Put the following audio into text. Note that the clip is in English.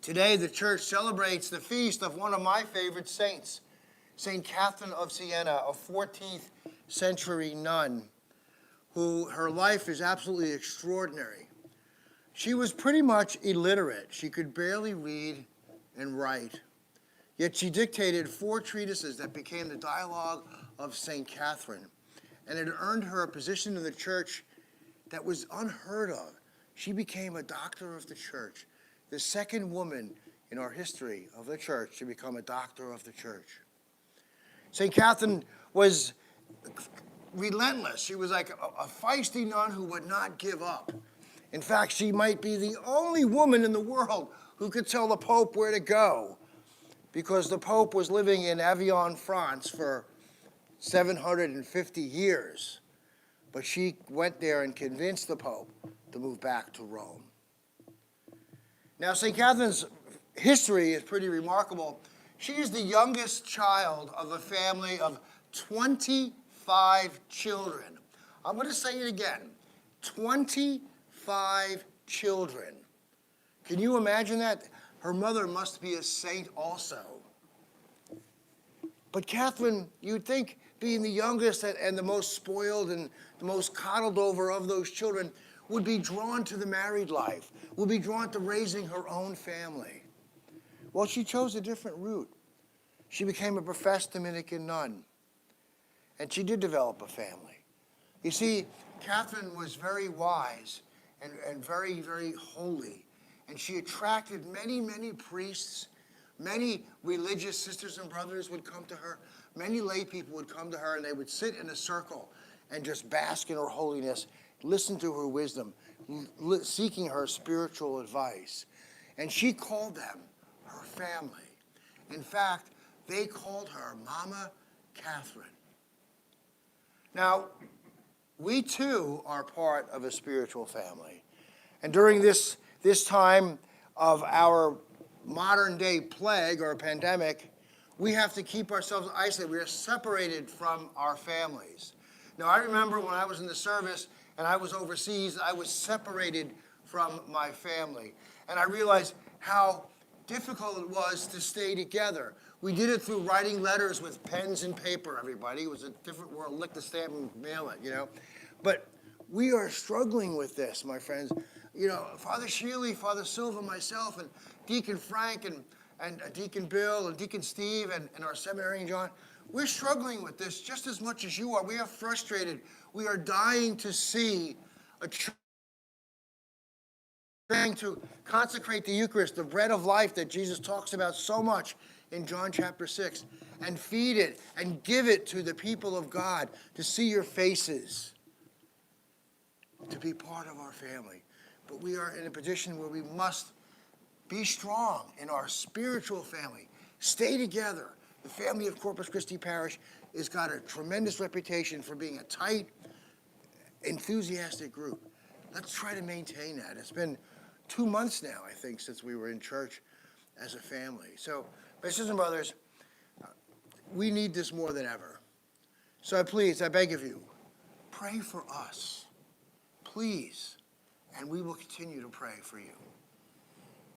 Today, the church celebrates the feast of one of my favorite saints, St. Catherine of Siena, a 14th century nun, who her life is absolutely extraordinary. She was pretty much illiterate. She could barely read and write. Yet she dictated 4 treatises that became the Dialogue of St. Catherine, and it earned her a position in the church that was unheard of. She became a doctor of the church, the second woman in our history of the church to become a doctor of the church. St. Catherine was relentless. She was like a feisty nun who would not give up. In fact, she might be the only woman in the world who could tell the Pope where to go, because the Pope was living in Avignon, France for 750 years. But she went there and convinced the Pope to move back to Rome. Now, St. Catherine's history is pretty remarkable. She is the youngest child of a family of 25 children. I'm going to say it again, 25 children. Can you imagine that? Her mother must be a saint also. But Catherine, you'd think, being the youngest and the most spoiled and the most coddled over of those children, would be drawn to the married life, would be drawn to raising her own family. Well, she chose a different route. She became a professed Dominican nun, and she did develop a family. You see, Catherine was very wise and very, very holy, and she attracted many, many priests. Many religious sisters and brothers would come to her. Many lay people would come to her, and they would sit in a circle and just bask in her holiness, listen to her wisdom, seeking her spiritual advice. And she called them her family. In fact, they called her Mama Catherine. Now, we too are part of a spiritual family. And during this time of our modern day plague or pandemic, we have to keep ourselves isolated. We are separated from our families. Now, I remember when I was in the service and I was overseas, I was separated from my family. And I realized how difficult it was to stay together. We did it through writing letters with pens and paper, everybody. It was a different world. Lick the stamp and mail it, you know. But we are struggling with this, my friends. You know, Father Sheely, Father Silva, myself, and Deacon Frank, and Deacon Bill, and Deacon Steve, and our seminarian John, we're struggling with this just as much as you are. We are frustrated. We are dying to see a church trying to consecrate the Eucharist, the bread of life that Jesus talks about so much in John chapter 6, and feed it and give it to the people of God to see your faces, to be part of our family. But we are in a position where we must be strong in our spiritual family. Stay together. The family of Corpus Christi Parish has got a tremendous reputation for being a tight, enthusiastic group. Let's try to maintain that. It's been 2 months now, I think, since we were in church as a family. So, my sisters and brothers, we need this more than ever. So I beg of you, pray for us. Please. And we will continue to pray for you.